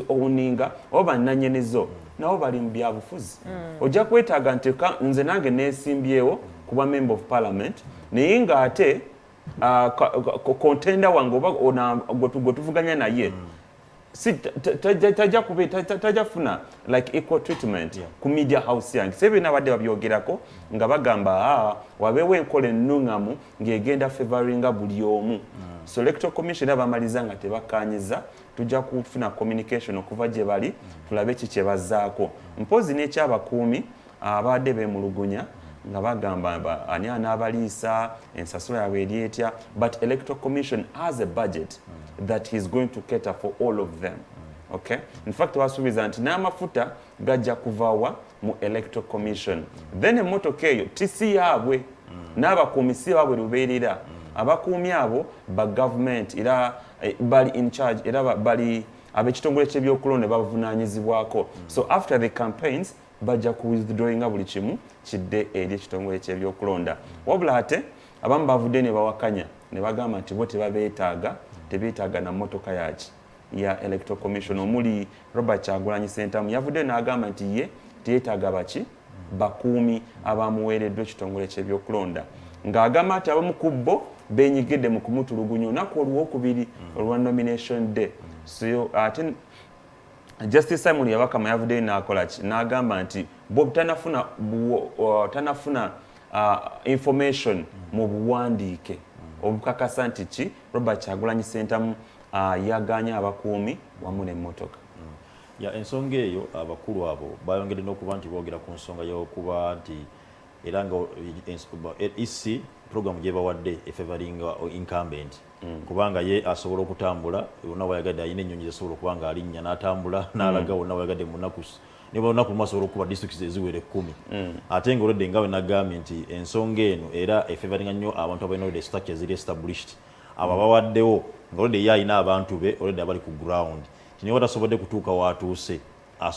owninga oba nanyenizo nabo bali mu byabufuzi ojja kwetaaga nti nze nange neesimbyewo kuba member of parliament naye nga ate contender wange oba gwe tuvuganya naye si tajja funa like equal treatment ku media house yange sebe nabadde babyogerako nga bagamba wabeewo enkola ennungamu ng'egenda favoringa buli omu so electoral commission abamaliza nga tebakanyiza tujja kufuna communication okuva gye bali tulabe kiki bazzaako mpozi n'ekyabakuumi abadde beemulugunya nga bagamba ani anaabaliisa ensasula yaabwe eri etya but electoral commission has a budget that he's going to cater for all of them okay in fact wasuubiza nti n'amafuta gajja kuvaawa mu electoral commission then emmotoka eyo tisi yaabwe n'abakuumi si baabwe lubeerera abakuumi abo ba government era bali in charge era bali ab'ekitongole ky'ebyokulonda bavunaanyizibwako so after the campaigns bajja ku withdrawinga buli kimu kidde eri ekitongole ky'ebyokulonda wabula ate abamu bavudde ne bawakanya ne bagamba nti bo tebeetaaga na mmotoka yaki ya electoral commission omuli Robert Kyagulanyi Ssentamu yavudde n'agamba nti ye teyeetaaga baki bakuumi abamuweereddwa ekitongole ky'ebyokulonda ng'agamba nti abamu ku bo benyigidde mu kumutulugunya olunaku olwokubiri olwa nomination day so ate Justice Simon Yabakama yavudde n'akola ki n'agamba nti Bob tanafuna information mu buwandiike obukakasa nti ki Robert Kyagulanyi Ssentamu yaganya abakuumi wamu n'emmotoka ya ensonga eyo abakulu abo bayongedde n'okuba nti boogera ku nsonga y'okuba nti era nga EC program gye bawadde efavoring incumbent kubanga ye asobola okutambula wonna wayagadde ayina ennyonyi zesobola okuba nga alinnya n'atambula n'alaga wonna wayagadde mu nnaku ne bonna lumu asobola okuba districts eziwere 10 ate nga olwedde nga we nagambye nti ensonga eno era efavoringa nnyo abantu abalina olwedde structure ziri established abo bawaddewo nga olwedde ye ayina abantu be olwedde abali ku ground kino watasobodde kutuuka waatuuse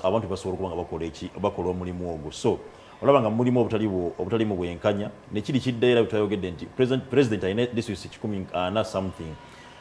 abantu basobola okuba nga bakola omulimu ogwo so olaba nga mulimu obutalimu bwenkanya nekiri kiddaera bitayogedde nti president ayina district 10 something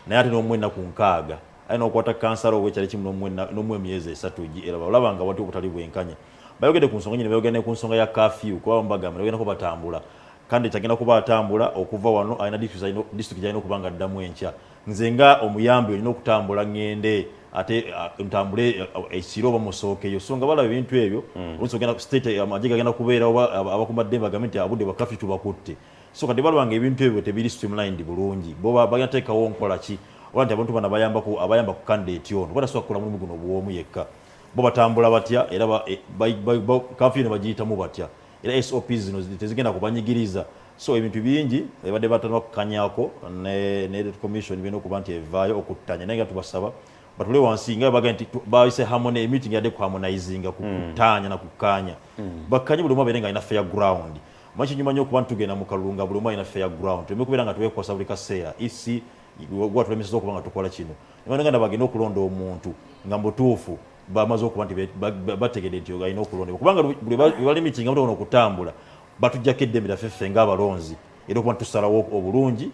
naye ate n'omwenda ku nkaaga ayina okukwata kansala ow'ekyali kimu n'omwe emyezi 3 era olaba nga wati obutali bwenkanya bayogedde ku nsonga nyine bayogedde ku nsonga ya curfew kuba bagamba bagenda ko batambula kandi kyagenda kuba atambula okuva wano ayina district ayina okuba nga addamu enkya nze nga omuyambi olina okutambula ngende ate ntambule ekiro bamusookeyo so nga balaba ebintu ebyo oluusi ogenda state amagye gagenda kubeera oba abakumadde bagambe nti abudde bakafi tubakutte so kati balaba nga ebintu ebyo tebiri streamlined bulungi bo bagenda teekawo nkola ki oba nti abantu bana abayamba ku candidate ono batasobola kukola mulimu guno bw'omu yekka bo batambula batya era kafi eno bagiyitamu batya era SOP zino tezigenda kubanyigiriza so ebintu bingi ebadde batandika kukanyako ne commission birina okuba nti evaayo okuttanya naye nga tubasaba batule wansi nga baga nti bayise harmony meeting yadde ku harmonizing kukutanya na kukanya bakanye buli mwa berenga ina fair ground machi nyuma nyo kuba ntugenda mu kalunga buli mwa ina fair ground tumekubera nga tuwe kwa sabuli kaseya isi gwa tulemesezo kuba nga tukola kino nga nga bagenda okulonda omuntu nga mbutuufu bamaze okuba nti bategedde nti ina okulonda kubanga buli meeting nga okutambula batujjako eddembe lyaffe nga abalonzi era okuba tusalawo obulungi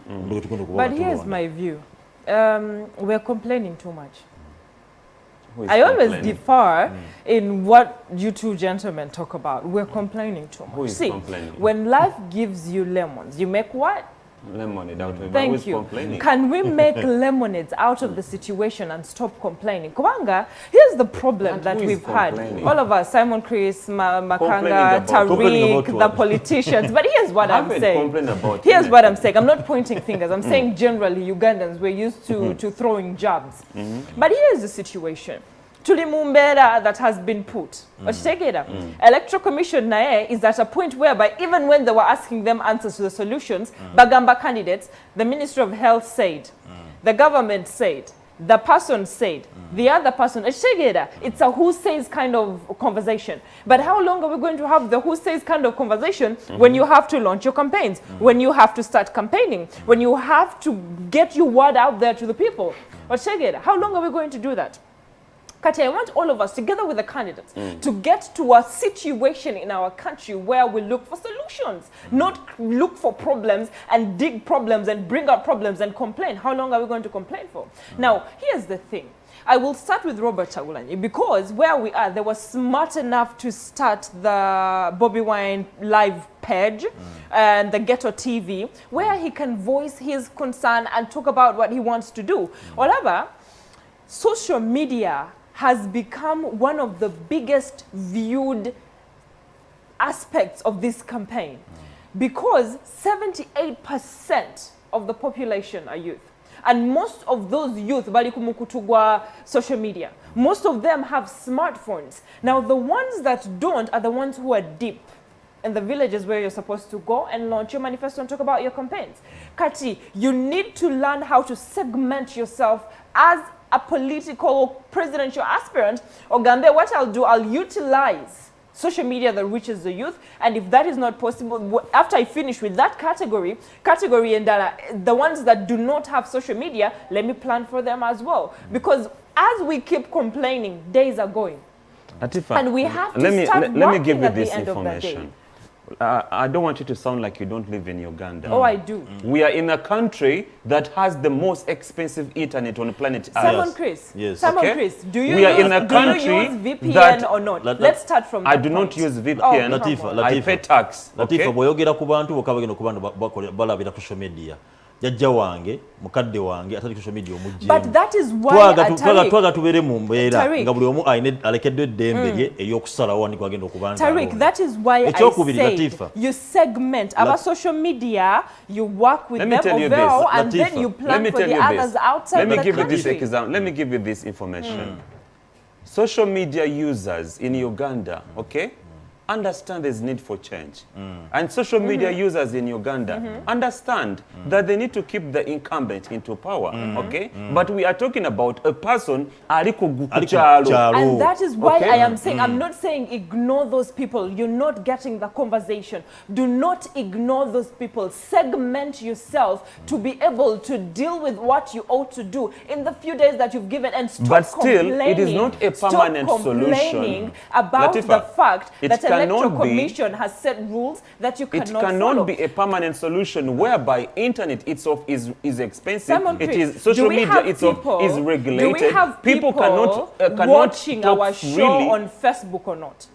but here's my view we're complaining too much. I always differ in what you two gentlemen talk about. We're complaining too much. Who is complaining? When life gives you lemons, you make what? Lemonade out of it. Thank you. Can we make lemonades out of the situation and stop complaining? Kubanga, here's the problem that we've had. All of us, Simon Chris, Makanga, Tariq, the politicians. But here's what I'm saying. Here's what I'm saying. I'm not pointing fingers. I'm saying generally Ugandans, we're used to throwing jabs. But here's the situation. Tulimumbera that has been put. Electoral Commission nae is at a point whereby even when they were asking them answers to the solutions, Bagamba candidates, the Ministry of Health said, the government said, the person said, the other person, it's a who says kind of conversation. But how long are we going to have the who says kind of conversation when you have to launch your campaigns, when you have to start campaigning, when you have to get your word out there to the people? How long are we going to do that? Kati, I want all of us, together with the candidates, to get to a situation in our country where we look for solutions, not look for problems and dig problems and bring up problems and complain. How long are we going to complain for? Now, here's the thing. I will start with Robert Chagulanyi because where we are, they were smart enough to start the Bobi Wine live page and the Ghetto TV, where he can voice his concern and talk about what he wants to do. However, social media has become one of the biggest viewed aspects of this campaign because 78% of the population are youth. And most of those youth, bali kumukutugwa social media, most of them have smartphones. Now, the ones that don't are the ones who are deep in the villages where you're supposed to go and launch your manifesto and talk about your campaigns. Kati, you need to learn how to segment yourself as a political or presidential aspirant. Ogambe, what I'll do, I'll utilize social media that reaches the youth, and if that is not possible, after I finish with that category and the ones that do not have social media, let me plan for them as well. Because as we keep complaining, days are going. Latifa, and we have to start let me give you at this the end information. Of the day. I don't want you to sound like you don't live in Uganda. Oh, I do. We are in a country that has the most expensive internet on planet Earth. Simon Chris, yes. Simon Okay? Chris, do you, We are use, in a do you country use VPN that- or not? Let's start from I that do not point. use VPN. Oh, Latifa, I pay tax. Latifa, Okay? bw'oyogera ku bantu bokka bagenda ku bantu balabira ku social media. Jajja wange, mukadde wange, atali ku social media omugye. But that is why twaga tubere mu mbeera nga buli omu alekeddwa eddembe lye ery'okusalawo wani kwagenda okuba Tariq, that is why I said you segment our social media, you work with them overall, and then you plan for the others outside the country. Let me give you this information. Social media users in Uganda, okay, understand there's need for change. And social media users in Uganda understand that they need to keep the incumbent into power, okay? But we are talking about a person aliko gukuchalo. And that is why I am saying, I'm not saying ignore those people. You're not getting the conversation. Do not ignore those people. Segment yourself to be able to deal with what you ought to do in the few days that you've given, and stop But still, it is not a permanent complaining solution. about Latifa, the fact that the Electoral cannot be- Commission has set rules that you cannot It cannot follow. be a permanent solution whereby internet itself is expensive. Simon It Chris, is social media itself is regulated. Do we have people cannot watching talk our show freely. on Facebook or not?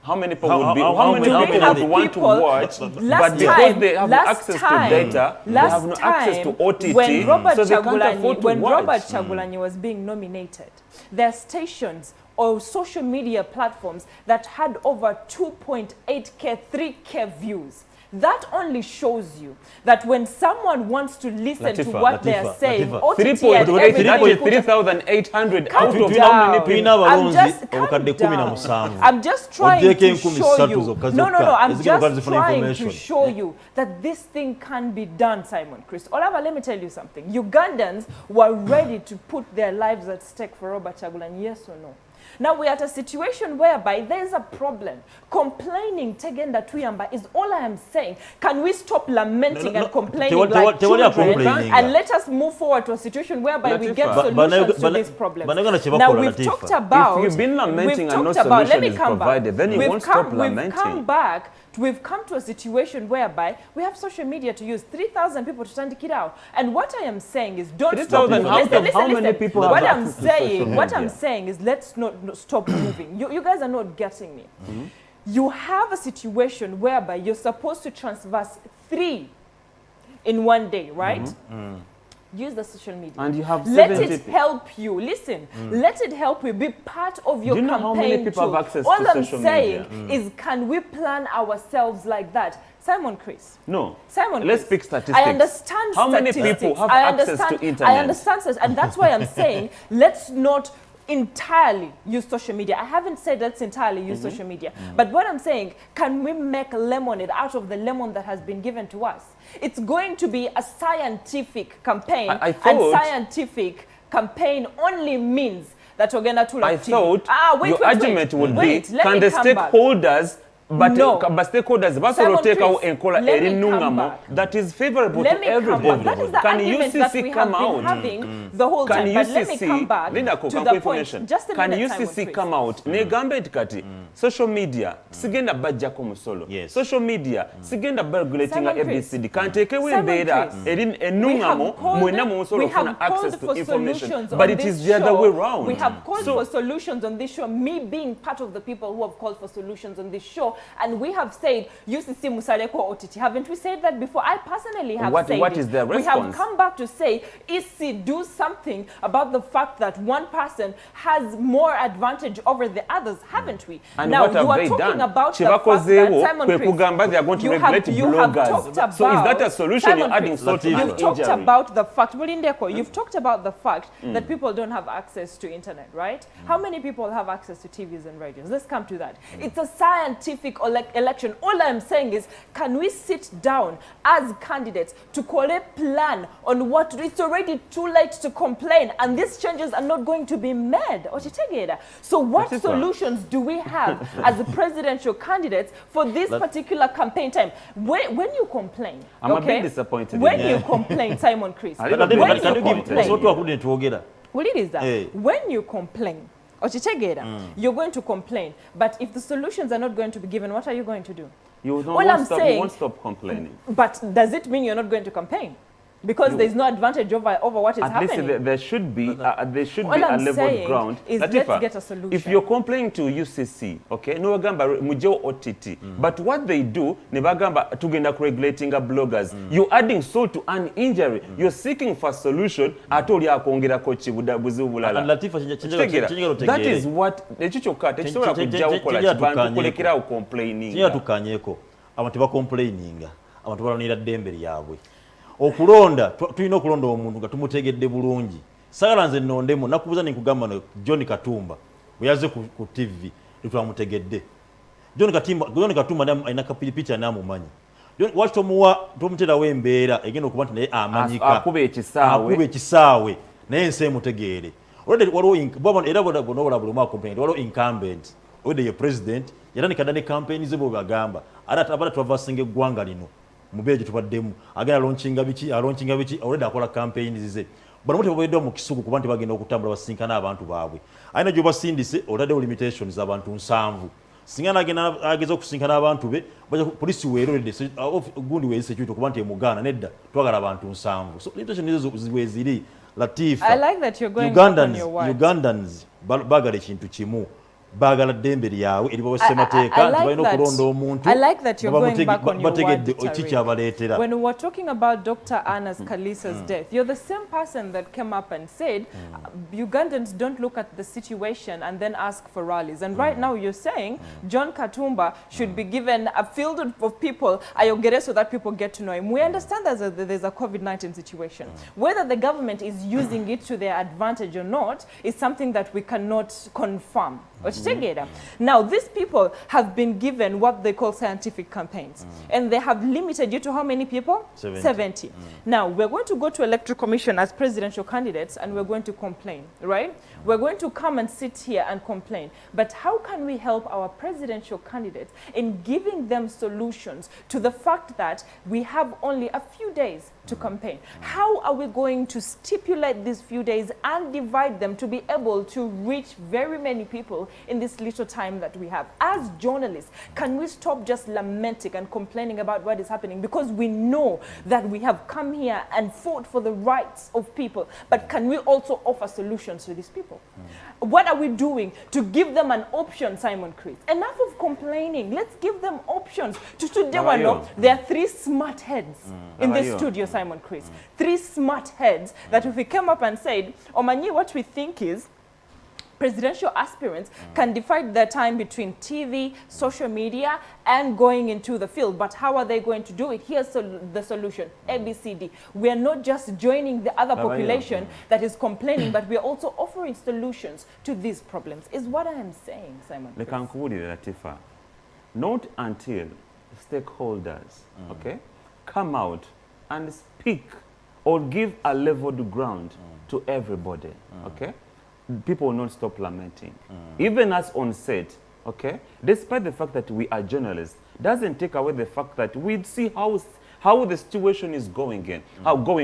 How many people How- would be? how- How how many many people people would want to watch? But because they have access to data, they have no access to OTT, when Robert so they can't afford to watch. Robert Chagulanyi was being nominated, there are stations or social media platforms that had over 2.8K, 3K views. That only shows you that when someone wants to listen to what they are saying, OTT and 3,800 out of how many people? I'm just trying to show you. No, I'm just trying to show you that this thing can be done, Simon Chris. Olava, let me tell you something. Ugandans were ready to put their lives at stake for Robert Chagulanyi, yes or no? Now we are at a situation whereby there is a problem. Complaining Tegenda Tuyamba is all I am saying. Can we stop lamenting and complaining like children and let us move forward to a situation whereby we get solutions to these problems? Now we've talked about... If you've been lamenting and no solution is provided, then you won't stop lamenting. We've come to a situation whereby we have social media to use. 3,000 people to stand it out. And what I am saying is don't stop moving. How many people have access to social media? What I'm saying is let's not stop moving. You guys are not getting me. You have a situation whereby you're supposed to transverse 3 in one day, right? Use the social media. And you have let it help you. Listen, let it help you be part of your campaign. Do you know how many people have access to social media? All I'm saying is, can we plan ourselves like that? Simon Chris. No. Simon Let's Chris, pick statistics. I understand how many people have access to internet? I understand, and that's why I'm saying let's not entirely use social media. I haven't said let's entirely use social media. But what I'm saying, can we make lemonade out of the lemon that has been given to us? It's going to be a scientific campaign, I thought, and scientific campaign only means that we're going to I thought your argument would be, can the stakeholders but no. Stakeholders basobola oteekawo enkola erinnungamo that is favorable to everybody. That is the Can argument that we UCC have come been out? having the whole time. But let me come back to the point. Just a Can minute, UCC come out? Negambe kati social media sigenda bajjako musolo. Social media sigenda regulating ABCD. Kanteekewo embeera ennungamo mwena mu musolo ofuna access to information. But it is the other way around. We have called for solutions on this show. Me being part of the people who have called for solutions on this show, and we have said UCC Musaleko OTT. Haven't we said that before? I personally have said what is their response? We have come back to say, EC, do something about the fact that one person has more advantage over the others, haven't we? And now, what have you are they talking done? about the fact that Simon Chris, they are going to regulate bloggers. So is that a solution? Simon You're adding salt to You've talked about the fact, you've talked about the fact that people don't have access to internet, right? How many people have access to TVs and radios? Let's come to that. It's a scientific election. All I'm saying is, can we sit down as candidates to call a plan on what to do? It's already too late to complain, and these changes are not going to be made. So what solutions do we have as the presidential candidates for this particular campaign time? When you complain, I'm a bit disappointed. When you complain, Simon Chris, when you complain, you're going to complain. But if the solutions are not going to be given, what are you going to do? You won't stop complaining. But does it mean you're not going to campaign? Because there's no advantage over what is happening. At least there should be a level ground. Is let's get a solution. If you're complaining to UCC, okay, no bagamba mujeo OTT. But what they do, ne bagamba tugenda regulating bloggers. You're adding salt to an injury. You're seeking for a solution. Atoli akongera ko chibuda buzubulala. That is what echichoka techisobola kujjawo kola kibantu kulekera complaining. Tinya tukanyeko. Abantu bakomplaininga. Abantu balonera ddembe lyabwe. Okulonda tulina okulonda omuntu nga tumutegedde bulungi. Sagala nze nnondemu nakubuza nikugamba no John Katumba bwe ku TV twamutegedde. John Katumba alina kapilipicha namumanyi. Waki tomuterawo embeera egenda okuba nti naye amanyika akube ekisaawe naye ensi emutegeere. Era bonobola buli mwaka complaint waliwo incumbent ode ye president yatandika ne campaign ze bwe bagamba abala twavasinga eggwanga lino mubeje tubaddemu agala launchinga biki already akola campaign zize bano muti babeddwa mu kisugu kuba nti bagenda okutambula basinkana abantu baabwe ayina gyo basindise otadde limitations abantu 7 singana ageza okusinkana abantu be baja police weerode gundi we security kuba nti emugana nedda twagala abantu 7 so limitations ziwe ziri Latifa. I like that you're going Ugandans bagala ekintu kimu bagala dembe lyawe eribo semateeka tibalina okulonda omuntu. I like that you're going back on your word. When we were talking about Dr. Anna's Kalisa's death, you're the same person that came up and said Ugandans don't look at the situation and then ask for rallies. And right now you're saying John Katumba should be given a field of people ayogere so that people get to know him. We understand that there's a COVID-19 situation. Whether the government is using it to their advantage or not is something that we cannot confirm. Now, these people have been given what they call scientific campaigns, and they have limited you to how many people? 70. Now, we're going to go to Electoral Commission as presidential candidates, and we're going to complain, right? We're going to come and sit here and complain. But how can we help our presidential candidates in giving them solutions to the fact that we have only a few days to campaign? How are we going to stipulate these few days and divide them to be able to reach very many people in this little time that we have? As journalists, can we stop just lamenting and complaining about what is happening? Because we know that we have come here and fought for the rights of people, but can we also offer solutions to these people? What are we doing to give them an option, Simon Chris? Enough of complaining. Let's give them options. There are 3 smart heads in this studio, Simon Chris. 3 smart heads that if we came up and said, Omanyi, what we think is presidential aspirants can divide their time between TV, social media, and going into the field. But how are they going to do it? Here's the solution, ABCD. We are not just joining the other population that is complaining, but we are also offering solutions to these problems, is what I am saying, Simon. Latifa, not until stakeholders come out and speak or give a leveled ground to everybody, people will not stop lamenting. Even as on set, okay, despite the fact that we are journalists, doesn't take away the fact that we see how the situation is going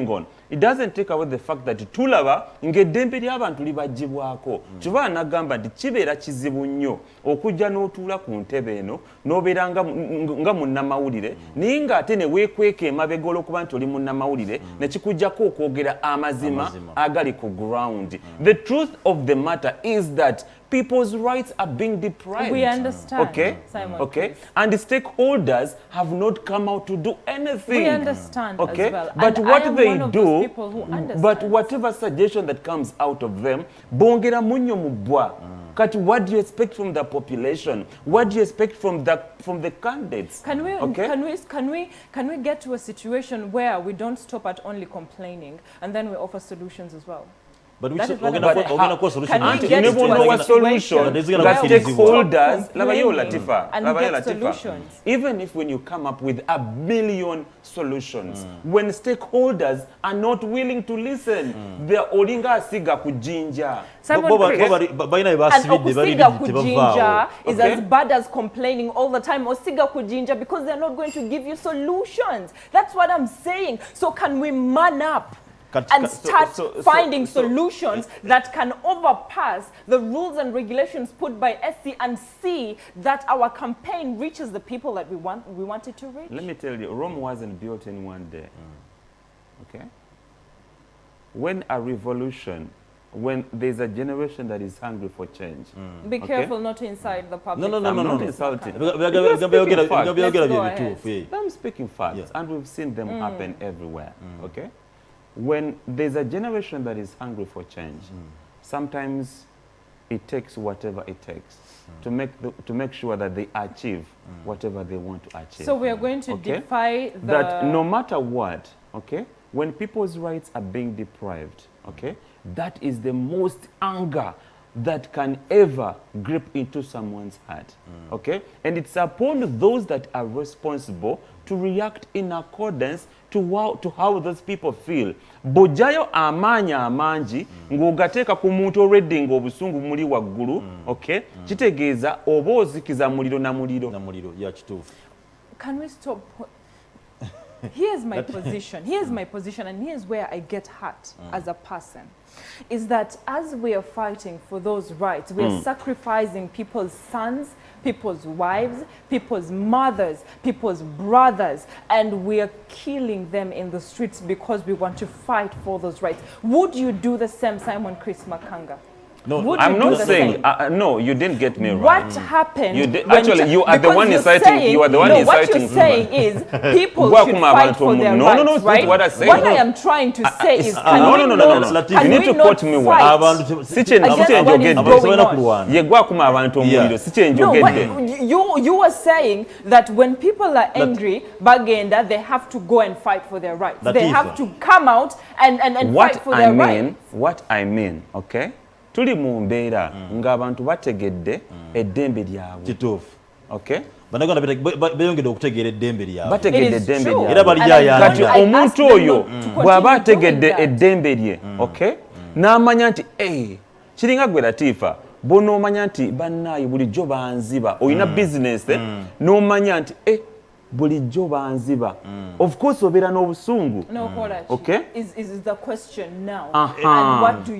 on. It doesn't take away the fact that tulaba ng'eddembe ly'abantu libagibwako. Kyova nagamba nti kibeera kizibu nnyo okujja n'otuula ku ntebe eno n'obeera nga munnamawulire naye ng'ate ne weekweka emabega olw'okuba nti oli munnamawulire ne kikuggyako okwogera amazima agali ku ground. The truth of the matter is that people's rights are being deprived. We understand. Okay? Simon, okay? And the stakeholders have not come out to do anything. We understand okay? as well. But and what I am they one of do, those people who understand. but whatever suggestion that comes out of them, bongera munyo mubwa. Kati, what do you expect from the population? What do you expect from the candidates? Can we, okay? can we get to a situation where we don't stop at only complaining and then we offer solutions as well? But we That is we're what gonna I'm saying. go solution. Can we You get never to know a what solution situation that where we stakeholders, stop Labayo complaining Latifa, and Labayo get Latifa. solutions? Even if when you come up with 1 billion solutions, when stakeholders are not willing to listen, they're olinga asiga kujinja. Simon Chris, and okusiga kujinja is as bad as complaining all the time. Osiga kujinja because they're not going to give you solutions. That's what I'm saying. So can we man up and start finding solutions that can overpass the rules and regulations put by SC and see that our campaign reaches the people that we want it to reach? Let me tell you, Rome wasn't built in one day. Okay? When a revolution, when there's a generation that is hungry for change. Be careful not to incite the public. No, I'm not insulting. I'm speaking facts, and we've seen them happen everywhere. Okay? When there's a generation that is hungry for change, sometimes it takes whatever it takes to make sure that they achieve whatever they want to achieve. So we are going to defy the... That no matter what, okay, when people's rights are being deprived, okay, that is the most anger that can ever grip into someone's heart, okay? And it's upon those that are responsible to react in accordance to how those people feel. Bojayo amanya amanji ng'ogateeka ku muntu already ng'obusungu muli waggulu, okay? Kitegeeza oba ozikiza muliro na muliro. Yeah, kituufu. Can we stop? Here's my position. Here's my position, and here's where I get hurt as a person. Is that as we are fighting for those rights, we are sacrificing people's sons, people's wives, people's mothers, people's brothers, and we are killing them in the streets because we want to fight for those rights. Would you do the same, Simon Chris Makanga? No, I'm not saying, no, you didn't get me right. What happened? Actually, you are the one inciting. You are the one inciting. What you're saying is people should fight for their rights, right? What I say. What I am trying to say is, no. You need to quote me well. You were saying that when people are angry, Bagenda, they have to go and fight for their rights. They have to come out and fight for their rights. What I mean, okay? Tuli mu mbeera ng'abantu bategedde eddembe lyabwe. Kituufu. Okay? Banaganda beyongedde okutegeera eddembe lyabwe. Bategedde eddembe lyabwe. Era balijayanja. Kati omuntu oyo bw'aba ategedde eddembe lye, okay? N'amanya nti, kiringa gwe Latifa, bw'onoomanya nti bannaayo bulijjo banziba, oyina bizinesi, n'omanya nti, bulijjo banziba. Of course obeera n'obusungu. No, okay? Is the question now. And what do you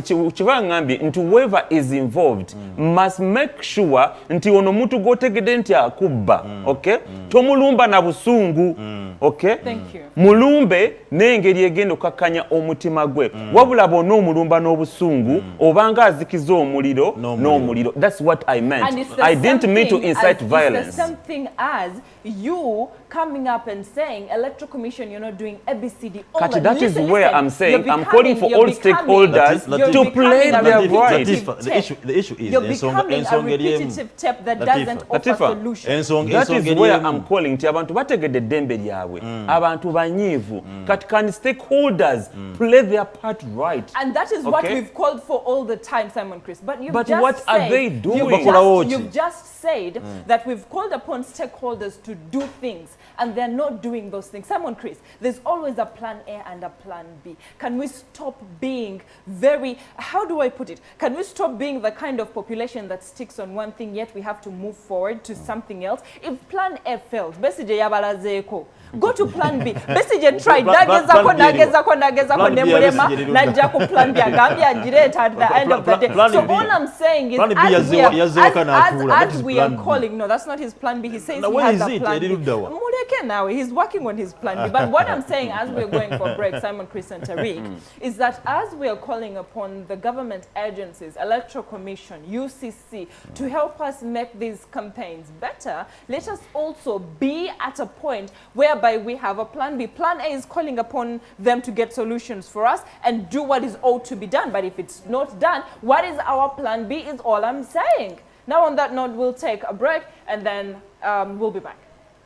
do? Kiva ngambye nti whoever is involved must make sure nti ono muntu gotegedde nti akubba, okay? Tomulumba na busungu, okay? Thank you. Mulumbe n'engeri egenda okakkanya omutima gwe. Wabula bonna omulumba n'obusungu obanga azikiza omuliro n'omuliro. That's what I meant. I didn't mean to incite violence. It's the same thing as you coming up and saying, Electoral Commission, you're not doing ABCD. That is where I'm saying I'm calling for all stakeholders to play their right. The issue is you're becoming a repetitive tape that doesn't offer solutions. That is where I'm calling to abantu bategedde eddembe lyabwe. yaabwe abantu banyiivu kati can stakeholders play their part right? And that is what we've called for all the time, Simon Chris. But you've But just what said, are they doing? You've just said that we've called upon stakeholders to do things and they're not doing those things. Simon Chris, there's always a plan A and a plan B. Can we stop being very, how do I put it? Can we stop being the kind of population that sticks on one thing yet we have to move forward to something else? If plan A fails, Besije yabalazeko. Go to plan B. Besije tried. Nagezako nemulema. Najako plan B. Gambia jireta at the end of the day. So all I'm saying is as we are calling, no, that's not his plan B. He says he has a plan B. Now he's working on his plan B. But what I'm saying as we're going for break, Simon, Chris and Tariq, is that as we are calling upon the government agencies, Electoral Commission, UCC, to help us make these campaigns better, let us also be at a point whereby we have a plan B. Plan A is calling upon them to get solutions for us and do what is ought to be done. But if it's not done, what is our plan B is all I'm saying. Now on that note, we'll take a break and then we'll be back.